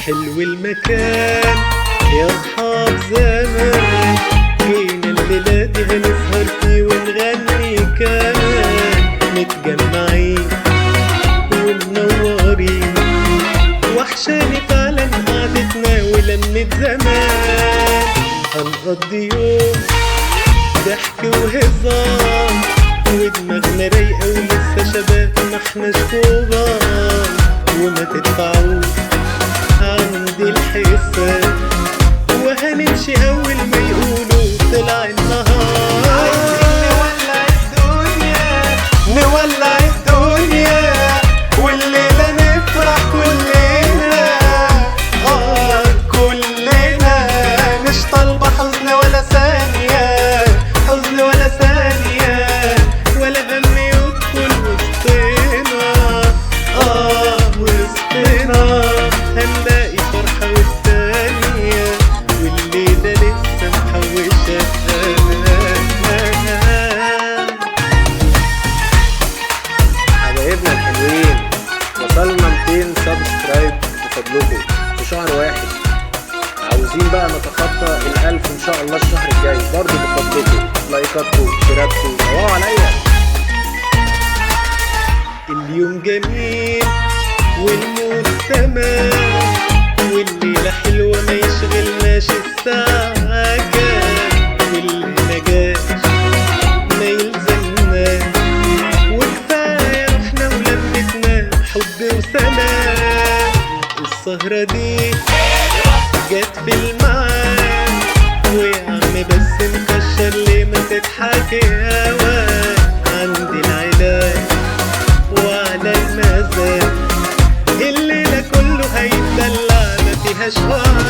حلو المكان يا اصحاب زمان، جينا الليلة دي هنسهر فيه ونغني كمان، متجمعين ومنورين، وحشاني فعلا قعدتنا ولمة زمان. هنقضي يوم ضحك وهزار ودماغنا رايقة ولسه شباب محناش كبار، وما تدفعوش عندي الحساب، وهنمشي أول ما يقولوا طلع النهار. عايزين نولع الدنيا نولع الدنيا، والليلة نفرح كلنا كلنا، مش طالبة حزن ولا ثانية، حزن ولا ثانية، ولا هم يدخل وسطنا وسطنا، هنلاقي فرحة والتانية، والليلة لسه محوشة حبايبنا الحلوين، وصلنا 200 سبسكرايب بفضلكم في شهر واحد، عاوزين بقى نتخطى ال1000 ان شاء الله الشهر الجاي برضه بفضلكم، لايكاتكم شيراتكم روقوا عليا. اليوم جميل والمود تمام، والليلة حلوة ما يشغلناش الساعة كام، واللي مجاش ما يلزمناش، وكفاية احنا ولمتنا حب وسلام. السهرة دي جت في الميعاد، ويا عم بس مكشر ليه ما تضحك يا واد، عندي العلاج وعلى المزاج، الليلة كله هيتدلع ما فيهاش وعد.